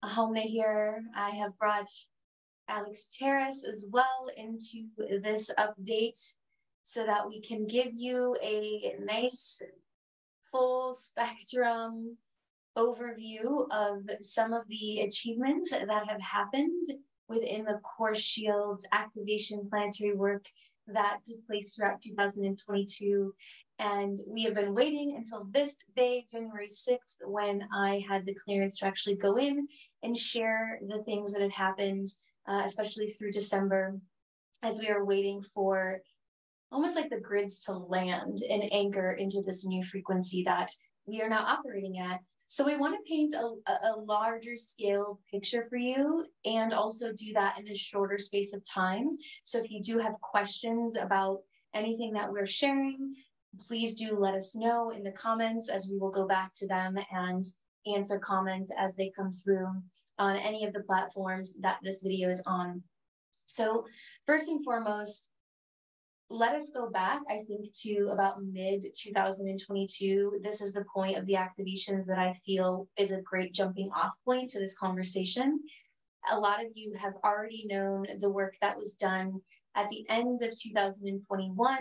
Ahaumna here. I have brought Alex Terrace as well into this update so that we can give you a nice full spectrum overview of some of the achievements that have happened within the Core Shield's activation planetary work that took place throughout 2022. And we have been waiting until this day, January 6th, when I had the clearance to actually go in and share the things that had happened, especially through December, as we are waiting for almost like the grids to land and anchor into this new frequency that we are now operating at. So we want to paint a larger scale picture for you and also do that in a shorter space of time. So if you do have questions about anything that we're sharing, please do let us know in the comments, as we will go back to them and answer comments as they come through on any of the platforms that this video is on. So first and foremost, let us go back, I think, to about mid-2022. This is the point of the activations that I feel is a great jumping off point to this conversation. A lot of you have already known the work that was done at the end of 2021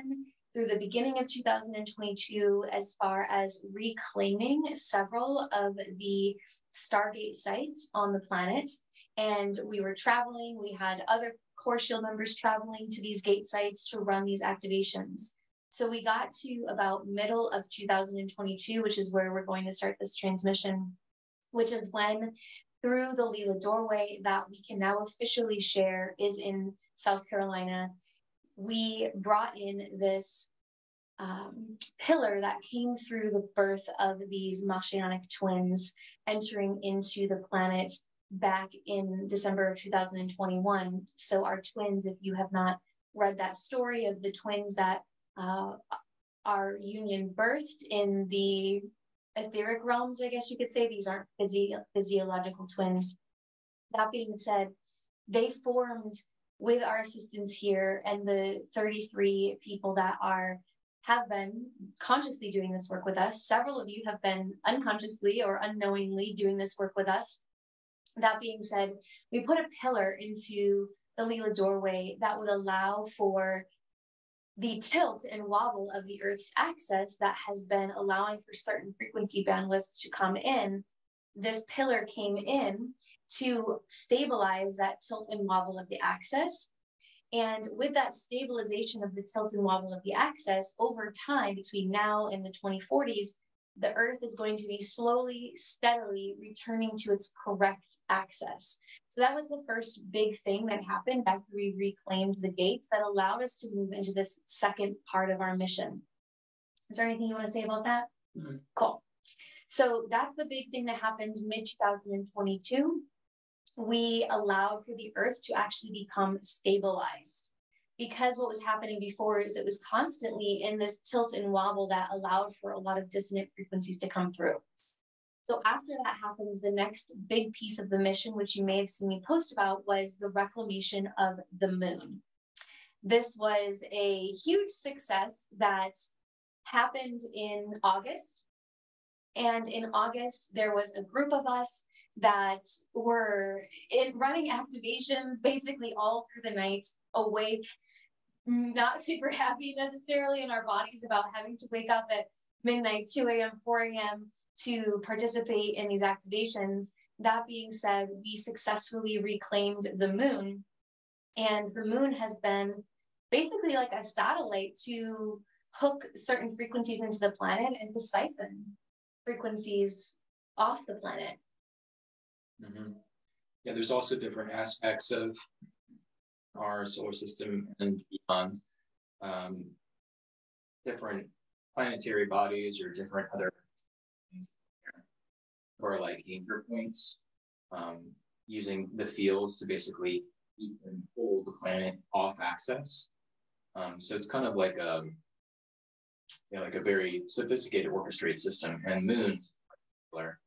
through the beginning of 2022, as far as reclaiming several of the Stargate sites on the planet. And we were traveling, we had other Core Shield members traveling to these gate sites to run these activations. So we got to about middle of 2022, which is where we're going to start this transmission, which is when, through the Leela doorway that we can now officially share is in South Carolina, we brought in this pillar that came through the birth of these Mashianic twins entering into the planet back in December of 2021. So our twins, if you have not read that story of the twins that our union birthed in the etheric realms, I guess you could say, these aren't physiological twins. That being said, they formed with our assistance here and the 33 people that have been consciously doing this work with us. Several of you have been unconsciously or unknowingly doing this work with us. That being said, we put a pillar into the Leela doorway that would allow for the tilt and wobble of the Earth's axis that has been allowing for certain frequency bandwidths to come in. This pillar came in to stabilize that tilt and wobble of the axis. And with that stabilization of the tilt and wobble of the axis, over time, between now and the 2040s, the Earth is going to be slowly, steadily returning to its correct axis. So that was the first big thing that happened after we reclaimed the gates that allowed us to move into this second part of our mission. Is there anything you want to say about that? Mm-hmm. Cool. So that's the big thing that happened mid-2022. We allowed for the Earth to actually become stabilized. Because what was happening before is it was constantly in this tilt and wobble that allowed for a lot of dissonant frequencies to come through. So after that happened, the next big piece of the mission, which you may have seen me post about, was the reclamation of the moon. This was a huge success that happened in August. And in August, there was a group of us that were running activations basically all through the night, awake, not super happy necessarily in our bodies about having to wake up at midnight, 2 a.m., 4 a.m. to participate in these activations. That being said, we successfully reclaimed the moon. And the moon has been basically like a satellite to hook certain frequencies into the planet and to siphon frequencies off the planet. Mm-hmm. Yeah, there's also different aspects of our solar system and beyond, different planetary bodies or different other things, or like anchor points, using the fields to basically keep and pull the planet off axis. So it's kind of like like a very sophisticated orchestrated system, and moons in particular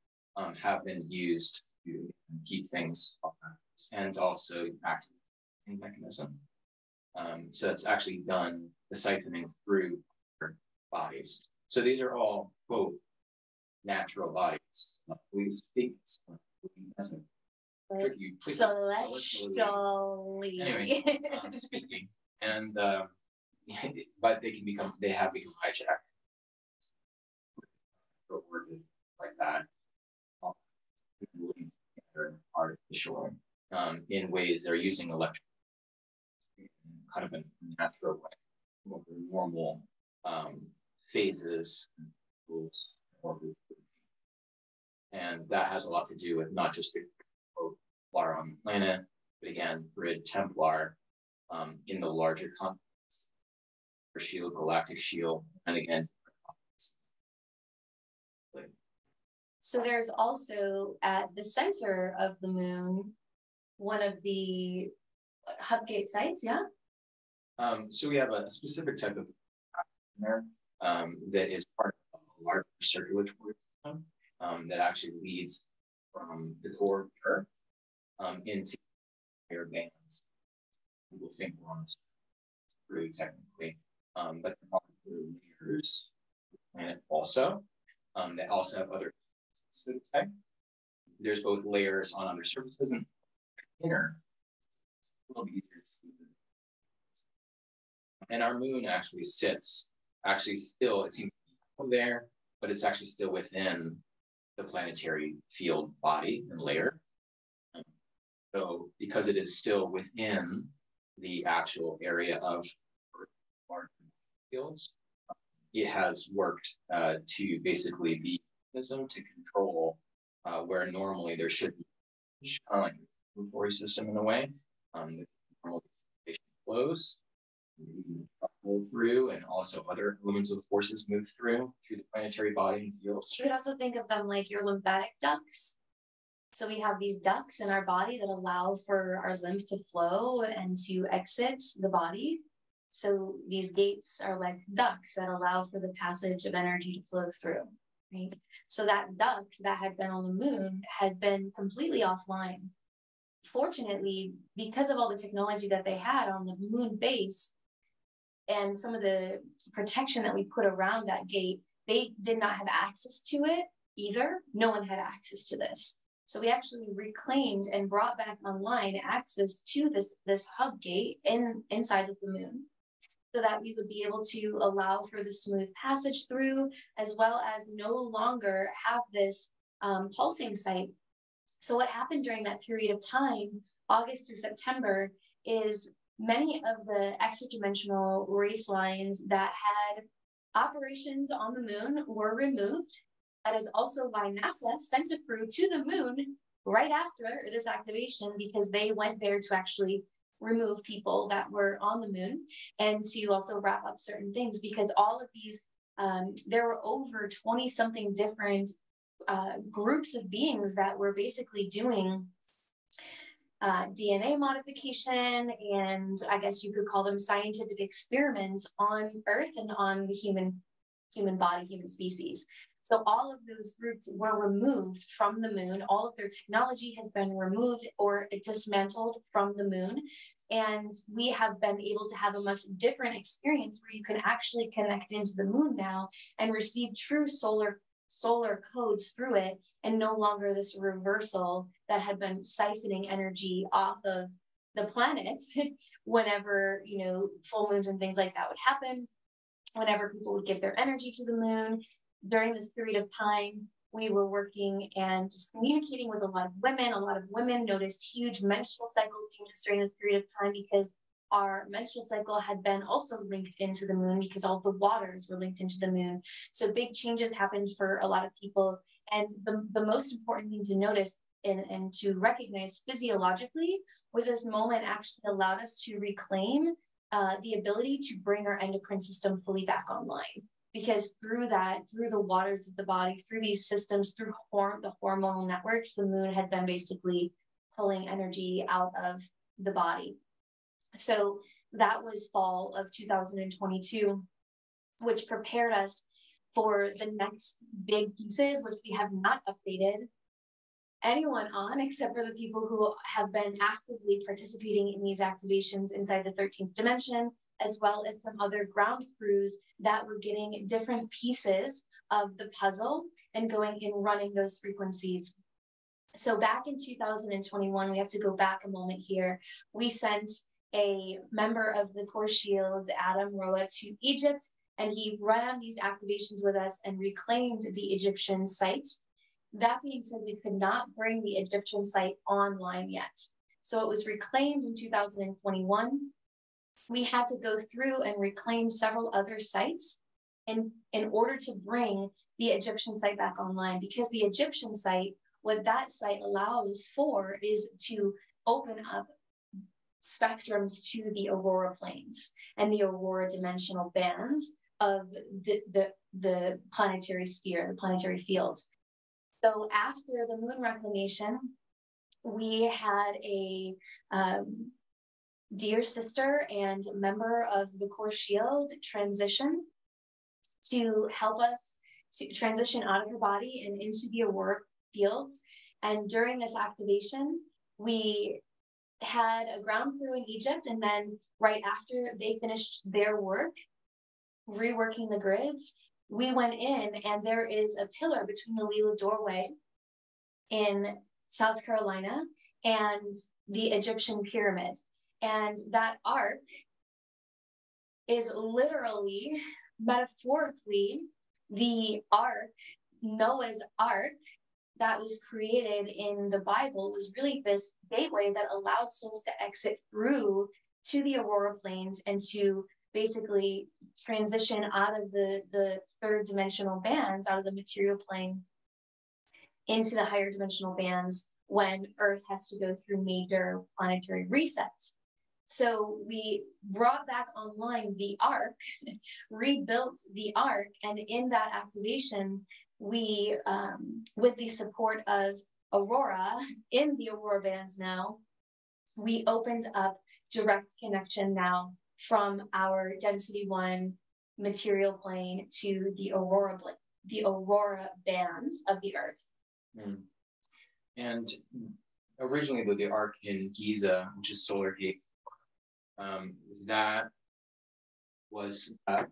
have been used to keep things off axis and also activate the mechanism. So it's actually done the siphoning through bodies. So these are all, quote, natural bodies. We speak as celestially. Anyway, speaking, and but they have become hijacked like that, artificial, in ways that are using electric kind of a natural way, normal phases and rules. And that has a lot to do with not just the Templar on the planet, but again, grid Templar in the larger context, for shield, galactic shield, and again. So there's also at the center of the moon, one of the hubgate sites, yeah? So we have a specific type of there that is part of a larger circulatory system that actually leads from the core of Earth into air bands. People think we're on through technically, but there are layers of the planet also that also have other. There's both layers on other surfaces and inner. It's a little bit easier to see. And our moon actually sits, still, it seems there, but it's actually still within the planetary field body and layer. So because it is still within the actual area of Earth fields, it has worked to basically be a mechanism to control where normally there should be like a circulatory system in a way. The normal flows through, and also other elements of forces move through the planetary body and fields. You could also think of them like your lymphatic ducts. So we have these ducts in our body that allow for our lymph to flow and to exit the body. So these gates are like ducts that allow for the passage of energy to flow through, right? So that duct that had been on the moon had been completely offline. Fortunately, because of all the technology that they had on the moon base and some of the protection that we put around that gate, they did not have access to it either. No one had access to this. So we actually reclaimed and brought back online access to this hub gate inside of the moon, so that we would be able to allow for the smooth passage through, as well as no longer have this pulsing site. So what happened during that period of time, August through September, is many of the extra-dimensional race lines that had operations on the moon were removed. That is also why NASA sent a crew to the moon right after this activation, because they went there to actually remove people that were on the moon and to also wrap up certain things, because all of these, there were over 20 something different groups of beings that were basically doing DNA modification, and I guess you could call them scientific experiments on Earth and on the human body, human species. So all of those groups were removed from the moon. All of their technology has been removed or dismantled from the moon. And we have been able to have a much different experience where you can actually connect into the moon now and receive true solar codes through it, and no longer this reversal that had been siphoning energy off of the planet whenever, full moons and things like that would happen, whenever people would give their energy to the moon. During this period of time, we were working and just communicating with a lot of women. A lot of women noticed huge menstrual cycle changes during this period of time, because our menstrual cycle had been also linked into the moon, because all the waters were linked into the moon. So big changes happened for a lot of people. And the most important thing to notice and to recognize physiologically was this moment actually allowed us to reclaim the ability to bring our endocrine system fully back online. Because through the waters of the body, through these systems, through the hormonal networks, the moon had been basically pulling energy out of the body. So that was fall of 2022, which prepared us for the next big pieces, which we have not updated anyone on, except for the people who have been actively participating in these activations inside the 13th dimension, as well as some other ground crews that were getting different pieces of the puzzle and going and running those frequencies. So back in 2021, we have to go back a moment here. We sent a member of the Core Shield, AhMaYah, to Egypt, and he ran these activations with us and reclaimed the Egyptian site. That being said, we could not bring the Egyptian site online yet. So it was reclaimed in 2021. We had to go through and reclaim several other sites in order to bring the Egyptian site back online, because the Egyptian site, what that site allows for is to open up spectrums to the aurora planes and the aurora dimensional bands of the planetary sphere, the planetary field. So after the moon reclamation, we had a dear sister and member of the Core Shield transition to help us to transition out of her body and into the aurora fields. And during this activation, we had a ground crew in Egypt, and then right after they finished their work, reworking the grids, we went in, and there is a pillar between the Lila doorway in South Carolina and the Egyptian pyramid. And that ark is literally, metaphorically, the ark, Noah's ark, that was created in the Bible, was really this gateway that allowed souls to exit through to the aurora planes and to basically transition out of the third dimensional bands, out of the material plane, into the higher dimensional bands when Earth has to go through major planetary resets. So we brought back online the ark, rebuilt the ark, and in that activation, we, with the support of Aurora, in the Aurora bands now, we opened up direct connection now from our density 1 material plane to the Aurora bands of the Earth. Mm. And originally with the ark in Giza, which is Solar Gate, that was ark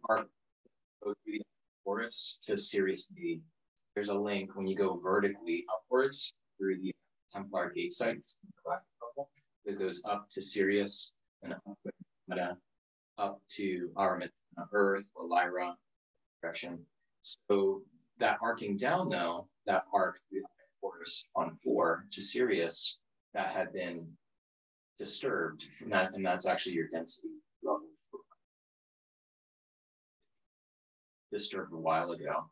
goes through the forest to Sirius B. There's a link when you go vertically upwards through the Templar gate sites that goes up to Sirius and up to our Earth or Lyra direction. So that arcing down, though, that arc through the forest on 4 to Sirius, that had been disturbed from that, and that's actually your density level disturbed a while ago.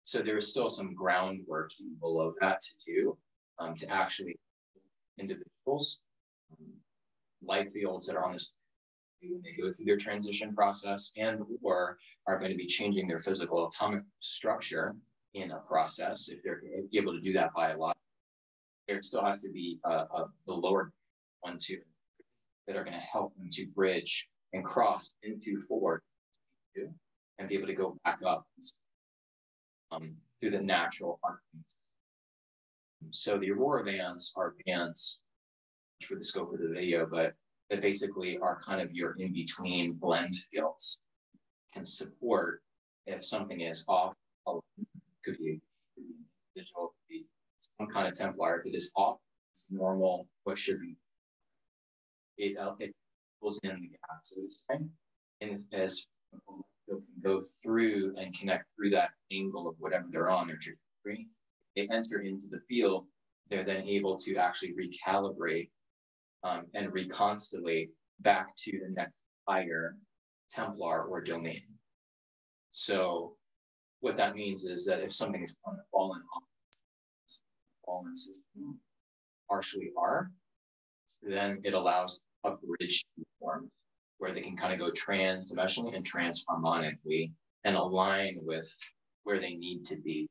So there is still some groundwork below that to do to actually individuals, life fields that are on this when they go through their transition process and or are going to be changing their physical atomic structure in a process. If they're able to do that by a lot, there still has to be the lower 1, 2 that are going to help them to bridge and cross into 4 and be able to go back up through the natural arcings. So the Aurora bands are bands for the scope of the video, but that basically are kind of your in-between blend fields, can support if something is off, could be digital, could be some kind of Templar. If it is off, it's normal, what should be. It fills in the gap, so to say. And as people can go through and connect through that angle of whatever they're on their trajectory, they enter into the field, they're then able to actually recalibrate and reconstellate back to the next higher Templar or domain. So what that means is that if something is on the fallen system, partially are, then it allows a bridge to form where they can kind of go trans-dimensionally and trans-harmonically and align with where they need to be.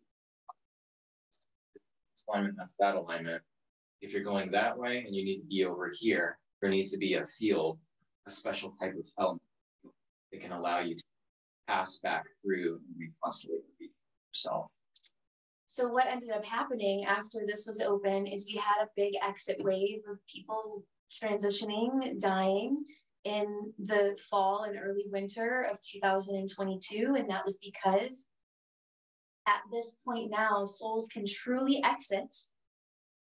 This alignment, that's that alignment. If you're going that way and you need to be over here, there needs to be a field, a special type of element that can allow you to pass back through and reconstellate yourself. So what ended up happening after this was open is we had a big exit wave of people transitioning, dying in the fall and early winter of 2022. And that was because at this point now, souls can truly exit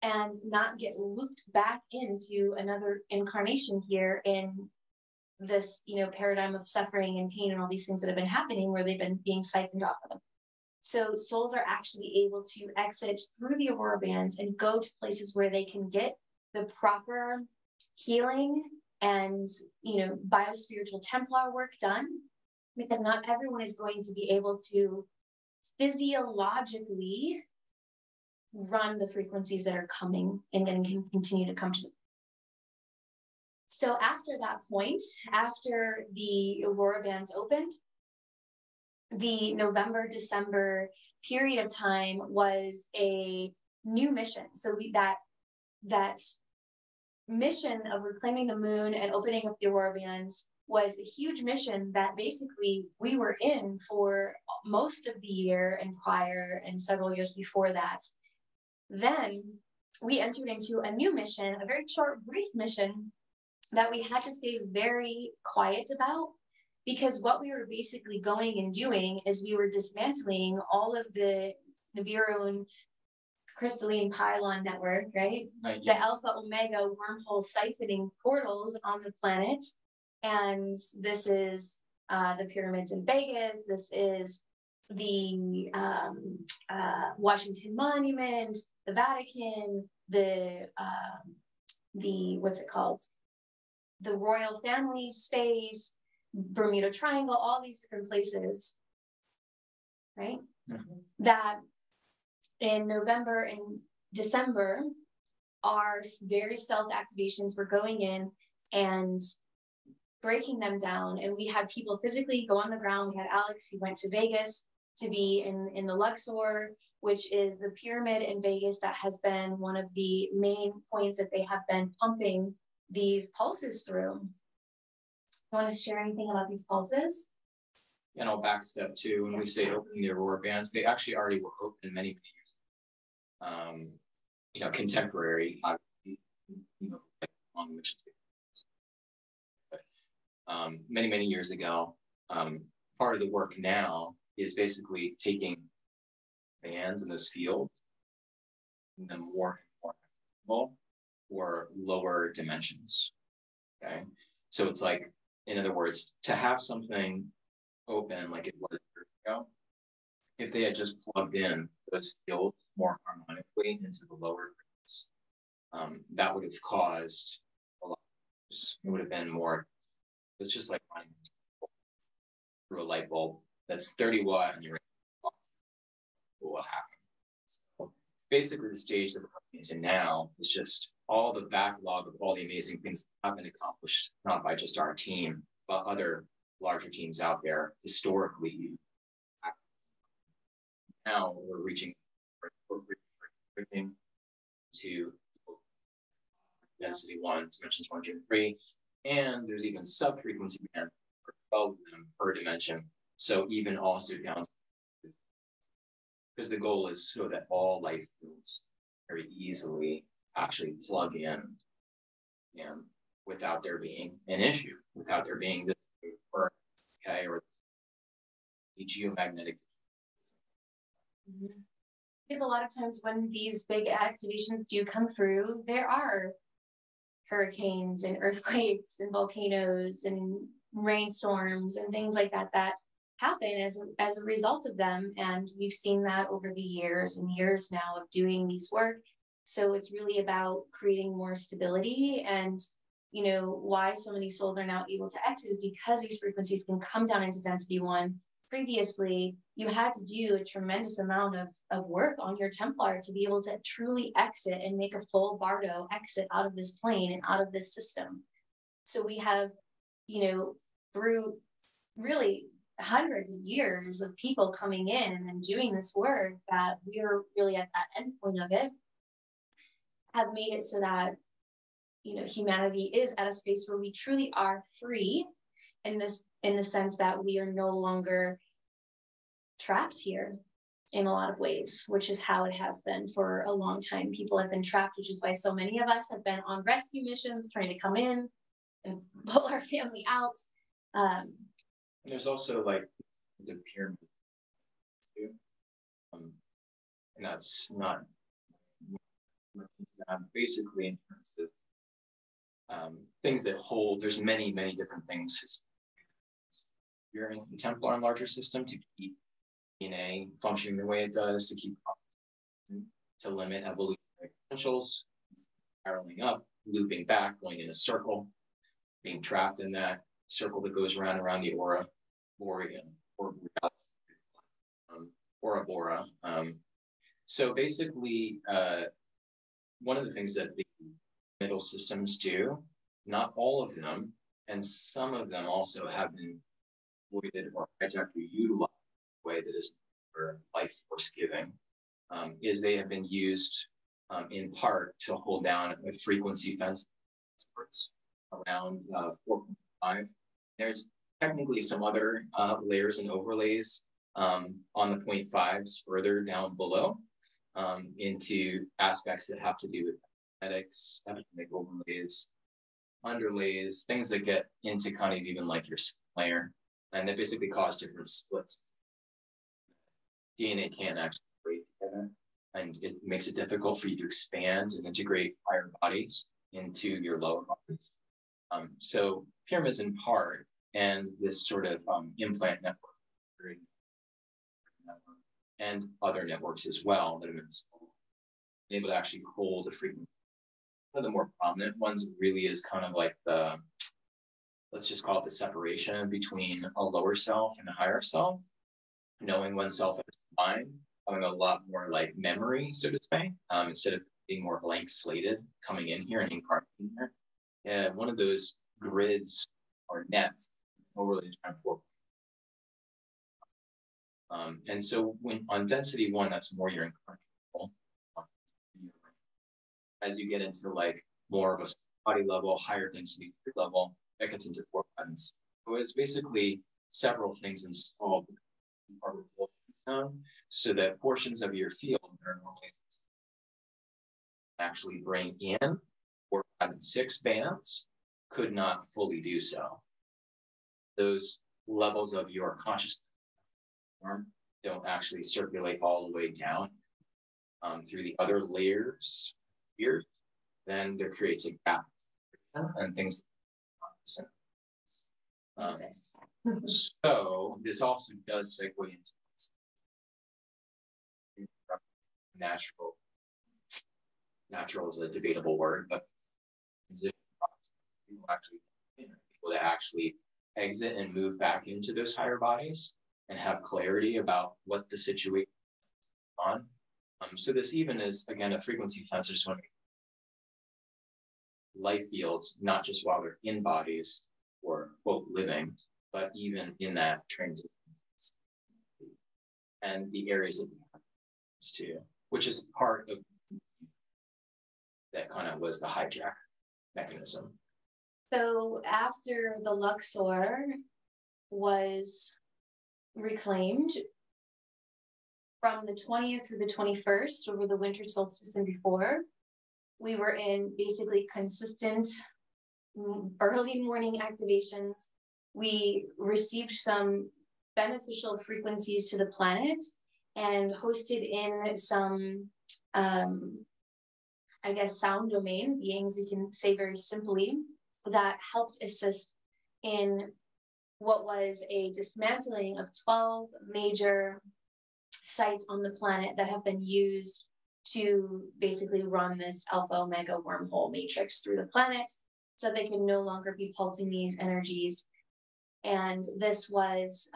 and not get looped back into another incarnation here in this, paradigm of suffering and pain and all these things that have been happening where they've been being siphoned off of them. So souls are actually able to exit through the aurora bands and go to places where they can get the proper healing and, biospiritual Templar work done, because not everyone is going to be able to physiologically run the frequencies that are coming and then can continue to come to them. So after that point, after the aurora bands opened, the November, December period of time was a new mission. So that mission of reclaiming the moon and opening up the aurora bands was a huge mission that basically we were in for most of the year and prior and several years before that. Then we entered into a new mission, a very short, brief mission that we had to stay very quiet about, because what we were basically going and doing is we were dismantling all of the Nibiru and crystalline pylon network, right? The Alpha Omega wormhole siphoning portals on the planet. And this is the pyramids in Vegas. This is the Washington Monument, the Vatican, the what's it called? The royal family space, Bermuda Triangle, all these different places, right? Mm-hmm. That in November and December, our very stealth activations were going in and breaking them down. And we had people physically go on the ground. We had Alex, who went to Vegas to be in the Luxor, which is the pyramid in Vegas that has been one of the main points that they have been pumping these pulses through. You want to share anything about these pulses? And I'll back step too. When we say opening the aurora bands, they actually already were open many years. Contemporary, on which many years ago. Part of the work now is basically taking bands in this field, and then more and more for lower dimensions. Okay, so it's like, in other words, to have something open like it was years ago, if they had just plugged in those fields more harmonically into the lower grades, that would have caused a lot. It would have been more. It's just like running through a light bulb that's 30 watt and you're what will happen. So basically, the stage that we're coming into now is just all the backlog of all the amazing things that have been accomplished, not by just our team, but other larger teams out there historically. Now we're reaching to density 1, dimensions 1, 2, and 3, and there's even sub-frequency bands for 12 of them per dimension. So even also down, because the goal is so that all life fields very easily actually plug in, and without there being an issue, without there being this or the geomagnetic. Mm-hmm. Because a lot of times when these big activations do come through, there are hurricanes and earthquakes and volcanoes and rainstorms and things like that that happen as a result of them. And we've seen that over the years and years now of doing these work. So it's really about creating more stability. And why so many souls are now able to exit is because these frequencies can come down into density 1. Previously, you had to do a tremendous amount of work on your Templar to be able to truly exit and make a full Bardo exit out of this plane and out of this system. So we have, through really hundreds of years of people coming in and doing this work, that we're really at that end point of it, have made it so that, humanity is at a space where we truly are free in the sense that we are no longer trapped here in a lot of ways, which is how it has been for a long time. People have been trapped, which is why so many of us have been on rescue missions trying to come in and pull our family out. And there's also like the pyramid too. And that's not basically in terms of things that hold, there's many, many different things. You're in the Templar and larger system to keep DNA functioning the way it does, to limit evolutionary potentials, spiraling up, looping back, going in a circle, being trapped in that circle that goes around and around the aura, Bora Bora. So basically, one of the things that the middle systems do, not all of them, and some of them also have been avoided or hijacked or utilized in a way that is for life force giving, is they have been used in part to hold down a frequency fence around 4.5. There's technically some other layers and overlays on the 0.5s further down below into aspects that have to do with genetics, epigenetic overlays, underlays, things that get into kind of even like your layer, and that basically cause different splits. DNA can't actually break together, and it makes it difficult for you to expand and integrate higher bodies into your lower bodies. So pyramids in part, and this sort of implant network, and other networks as well that have been able to actually hold a frequency. One of the more prominent ones really is kind of like the, let's just call it the separation between a lower self and a higher self, knowing oneself as divine, having a lot more like memory, so to say, instead of being more blank slated, coming in here and incarnating here. Yeah, one of those grids or nets over the time for. And so when on density 1, that's more your incarnate. As you get into like more of a body level, higher density level, that gets into 4, 5, and 6. So it's basically several things installed so that portions of your field that are normally actually bring in 4, 5, and 6 bands could not fully do so. Those levels of your consciousness don't actually circulate all the way down through the other layers here. Then there creates a gap and things. So this also does segue into natural. Natural is a debatable word, but people that actually exit and move back into those higher bodies and have clarity about what the situation is on. So this even is, again, a frequency fence. I just want to life fields, not just while they're in bodies or quote living, but even in that transit and the areas of the too, which is part of that kind of was the hijack mechanism. So after the Luxor was reclaimed from the 20th through the 21st over the winter solstice and before, we were in basically consistent early morning activations. We received some beneficial frequencies to the planet and hosted in some, I guess, sound domain beings, you can say very simply, that helped assist in what was a dismantling of 12 major sites on the planet that have been used to basically run this alpha omega wormhole matrix through the planet so they can no longer be pulsing these energies. And this was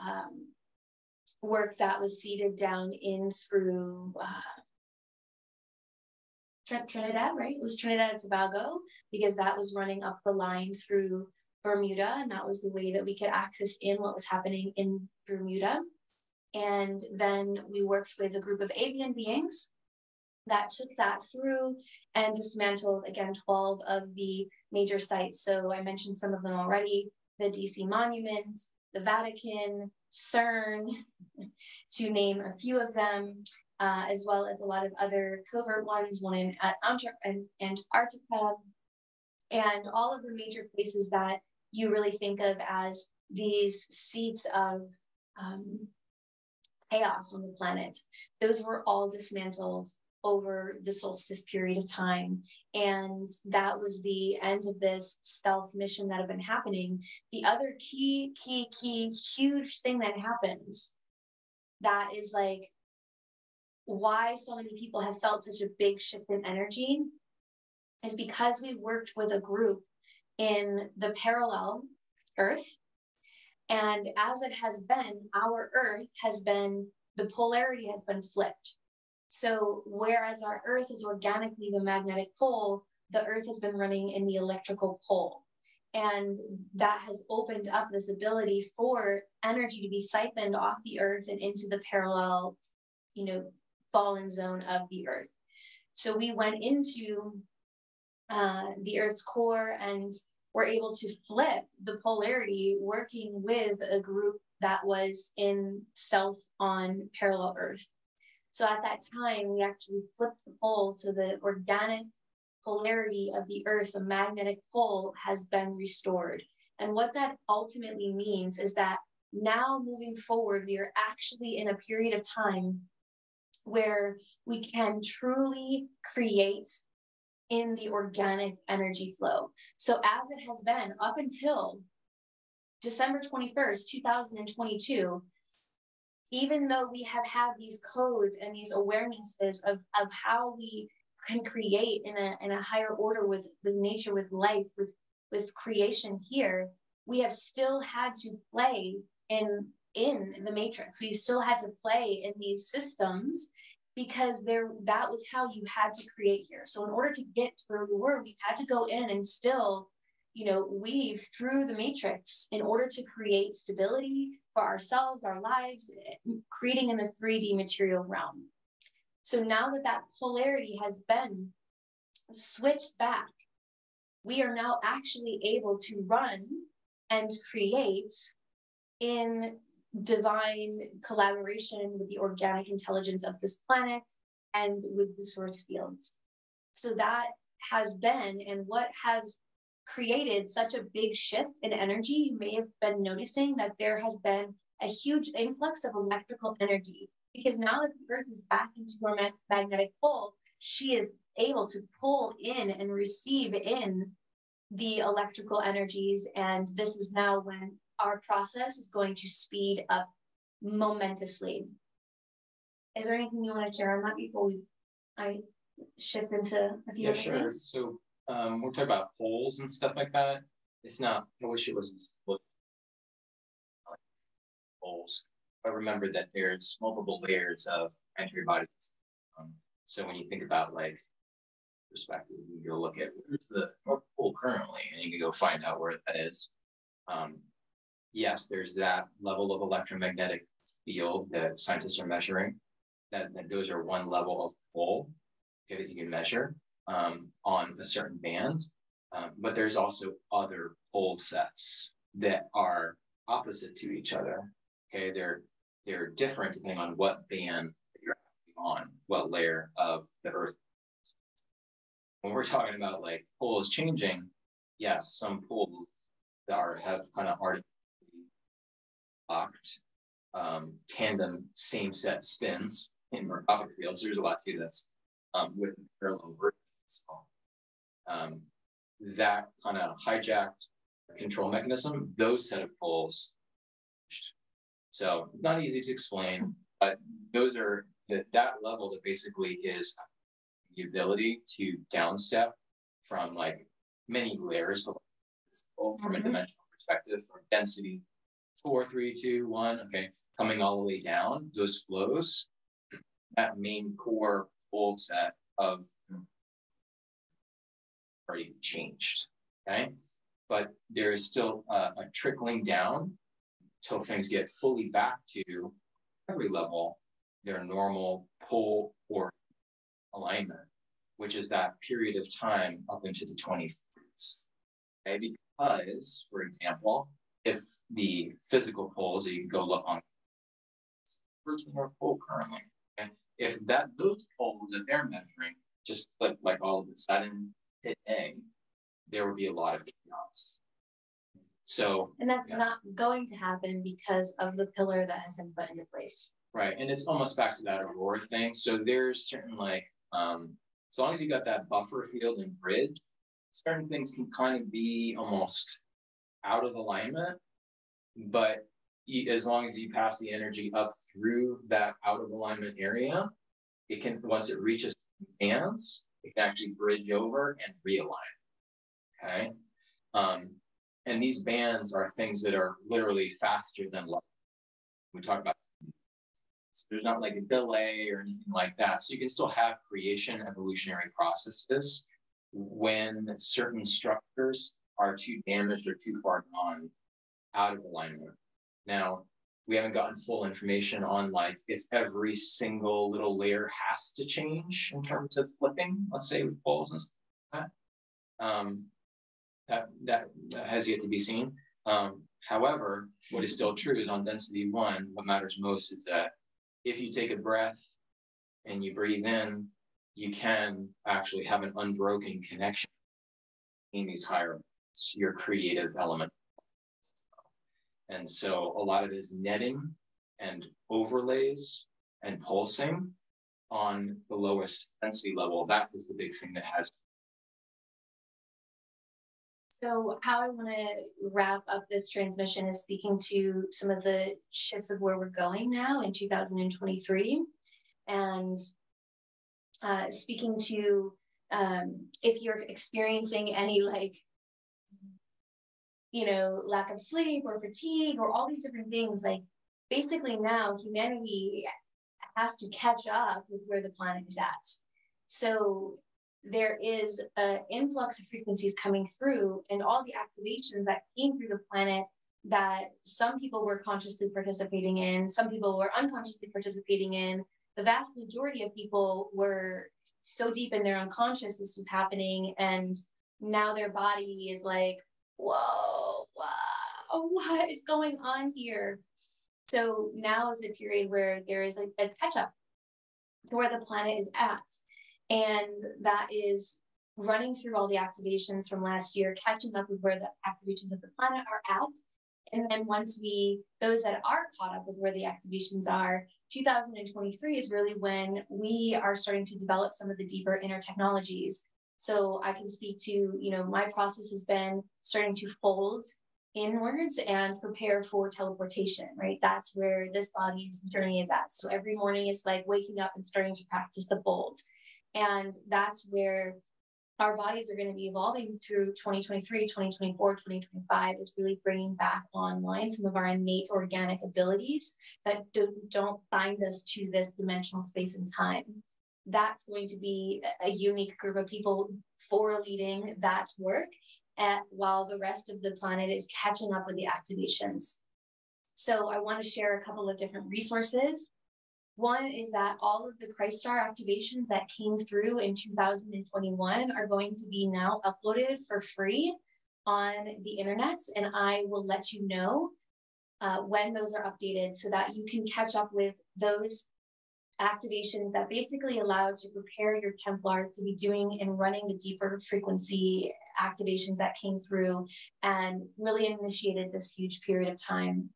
work that was seeded down in through Trinidad, right? It was Trinidad and Tobago, because that was running up the line through Bermuda, and that was the way that we could access in what was happening in Bermuda. And then we worked with a group of avian beings that took that through and dismantled, again, 12 of the major sites. So I mentioned some of them already, the DC Monument, the Vatican, CERN, to name a few of them, as well as a lot of other covert ones, one in Antarctica, and all of the major places that you really think of as these seats of chaos on the planet. Those were all dismantled over the solstice period of time. And that was the end of this stealth mission that had been happening. The other key, huge thing that happened that is like why so many people have felt such a big shift in energy is because we worked with a group in the parallel Earth. And as it has been, our Earth has been, the polarity has been flipped. So whereas our Earth is organically the magnetic pole, the Earth has been running in the electrical pole. And that has opened up this ability for energy to be siphoned off the Earth and into the parallel, fallen zone of the Earth. So we went into the Earth's core and were able to flip the polarity, working with a group that was in stealth on parallel Earth. So at that time, we actually flipped the pole to the organic polarity of the Earth. The magnetic pole has been restored. And what that ultimately means is that now moving forward, we are actually in a period of time where we can truly create in the organic energy flow. So as it has been up until December 21st, 2022, even though we have had these codes and these awarenesses of how we can create in a higher order with nature, with life, with creation here, we have still had to play in the matrix. We still had to play in these systems because that was how you had to create here. So in order to get to where we were, we had to go in and still, weave through the matrix in order to create stability for ourselves, our lives, creating in the 3D material realm. So now that polarity has been switched back, we are now actually able to run and create in divine collaboration with the organic intelligence of this planet and with the source fields. So that has been, and what has created such a big shift in energy, you may have been noticing that there has been a huge influx of electrical energy, because now that the Earth is back into her magnetic pole, she is able to pull in and receive in the electrical energies. And this is now when our process is going to speed up momentously. Is there anything you want to share on that before I shift into a few other things? So we're talking about poles and stuff like that. It's not, I wish it was poles, but remember that there's multiple layers of planetary bodies. So when you think about like perspective, you go look at where's the North Pole currently, and you can go find out where that is. Yes, there's that level of electromagnetic field that scientists are measuring. That those are one level of pole that you can measure on a certain band. But there's also other pole sets that are opposite to each other. Okay, they're different depending on what band you're on, what layer of the Earth. When we're talking about like poles changing, yes, some poles that have kind of artificially locked tandem same set spins in mercaptic fields. So there's a lot to this with parallel versions. So, that kind of hijacked control mechanism, those set of poles. So not easy to explain, but those are that level that basically is the ability to downstep from like many layers from a dimensional perspective, from density 4, 3, 2, 1, okay, coming all the way down, those flows, that main core pole set of already changed, okay? But there is still a trickling down until things get fully back to every level, their normal pole or alignment, which is that period of time up into the 2040s. Okay, because, for example, if the physical poles that you can go look on, where's the North Pole currently? And if those poles that they're measuring just flip like all of a sudden today, there would be a lot of chaos. So, and that's not going to happen because of the pillar that has been put into place. Right, and it's almost back to that Aurora thing. So there's certain like As long as you got that buffer field and bridge, certain things can kind of be almost out of alignment, but as long as you pass the energy up through that out of alignment area, it can, once it reaches bands, it can actually bridge over and realign. Okay. And these bands are things that are literally faster than light. We talk about, so there's not like a delay or anything like that. So you can still have creation evolutionary processes when certain structures are too damaged or too far gone out of alignment. Now, we haven't gotten full information on like if every single little layer has to change in terms of flipping, let's say with poles and stuff like that. That has yet to be seen. However, what is still true is on density 1, what matters most is that if you take a breath and you breathe in, you can actually have an unbroken connection in these higher elements, your creative element. And so a lot of this netting and overlays and pulsing on the lowest density level, that is the big thing that has. So how I want to wrap up this transmission is speaking to some of the shifts of where we're going now in 2023, and speaking to if you're experiencing any lack of sleep or fatigue or all these different things, like basically now humanity has to catch up with where the planet is at. So there is an influx of frequencies coming through, and all the activations that came through the planet that some people were consciously participating in, some people were unconsciously participating in. The vast majority of people were so deep in their unconscious this was happening, and now their body is like, whoa, wow, what is going on here? So now is a period where there is a catch-up to where the planet is at. And that is running through all the activations from last year, catching up with where the activations of the planet are at. And then once those that are caught up with where the activations are, 2023 is really when we are starting to develop some of the deeper inner technologies. So I can speak to, my process has been starting to fold inwards and prepare for teleportation, right? That's where this body's journey is at. So every morning it's like waking up and starting to practice the fold. And that's where our bodies are going to be evolving through 2023, 2024, 2025. It's really bringing back online some of our innate organic abilities that don't bind us to this dimensional space and time. That's going to be a unique group of people for leading that work while the rest of the planet is catching up with the activations. So I want to share a couple of different resources. One is that all of the Christ Star activations that came through in 2021 are going to be now uploaded for free on the internet, and I will let you know when those are updated so that you can catch up with those activations that basically allow to prepare your Templar to be doing and running the deeper frequency activations that came through and really initiated this huge period of time.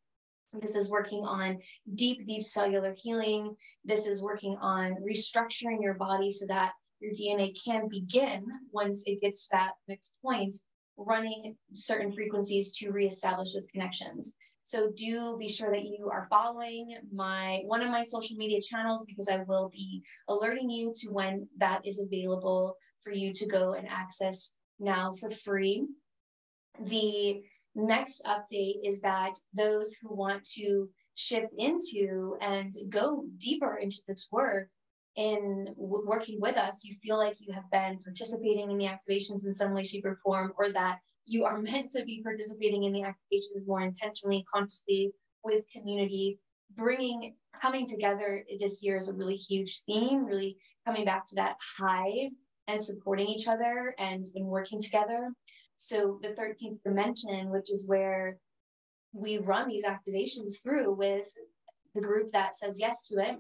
This is working on deep cellular healing. This is working on restructuring your body so that your DNA can begin, once it gets to that next point, running certain frequencies to reestablish those connections. So do be sure that you are following one of my social media channels, because I will be alerting you to when that is available for you to go and access now for free. The next update is that those who want to shift into and go deeper into this work in working with us, you feel like you have been participating in the activations in some way, shape, or form, or that you are meant to be participating in the activations more intentionally, consciously, with community. Coming together this year is a really huge theme, really coming back to that hive and supporting each other and working together. So the 13th dimension, which is where we run these activations through with the group that says yes to it,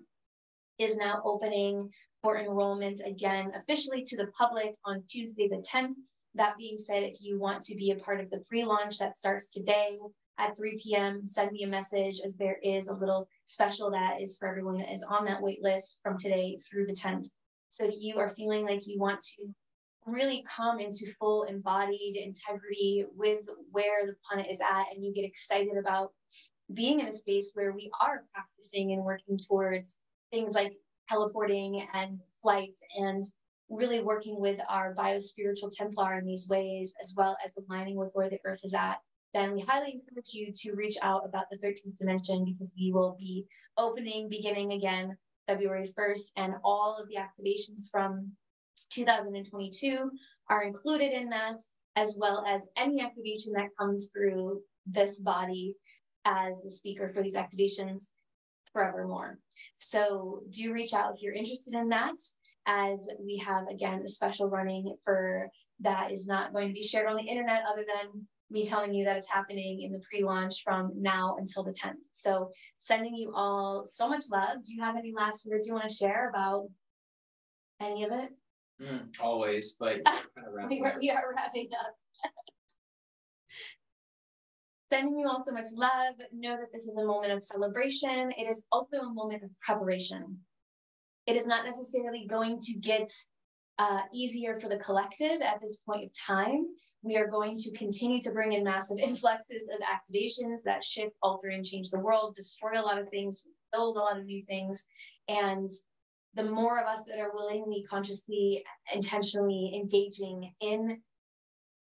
is now opening for enrollment again officially to the public on Tuesday the 10th. That being said, if you want to be a part of the pre-launch that starts today at 3 p.m., send me a message, as there is a little special that is for everyone that is on that wait list from today through the 10th. So if you are feeling like you want to really come into full embodied integrity with where the planet is at, and you get excited about being in a space where we are practicing and working towards things like teleporting and flight, and really working with our biospiritual Templar in these ways, as well as aligning with where the earth is at, then we highly encourage you to reach out about the 13th dimension, because we will be beginning again February 1st, and all of the activations from 2022 are included in that, as well as any activation that comes through this body as the speaker for these activations forevermore. So do reach out if you're interested in that, as we have, again, a special running for that is not going to be shared on the internet, other than me telling you that it's happening in the pre-launch from now until the 10th. So sending you all so much love. Do you have any last words you want to share about any of it? Always, but we are wrapping up. Sending you all so much love. Know that this is a moment of celebration. It is also a moment of preparation. It is not necessarily going to get easier for the collective at this point of time. We are going to continue to bring in massive influxes of activations that shift, alter, and change the world, destroy a lot of things, build a lot of new things. And the more of us that are willingly, consciously, intentionally engaging in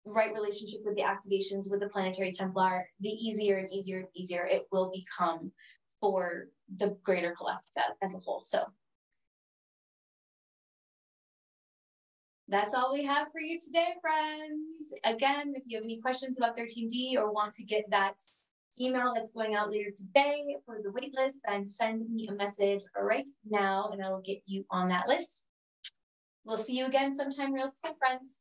right relationship with the activations, with the Planetary Templar, the easier and easier and easier it will become for the greater collective as a whole. So that's all we have for you today, friends. Again, if you have any questions about 13D or want to get that email that's going out later today for the wait list, then send me a message right now and I will get you on that list. We'll see you again sometime real soon, friends.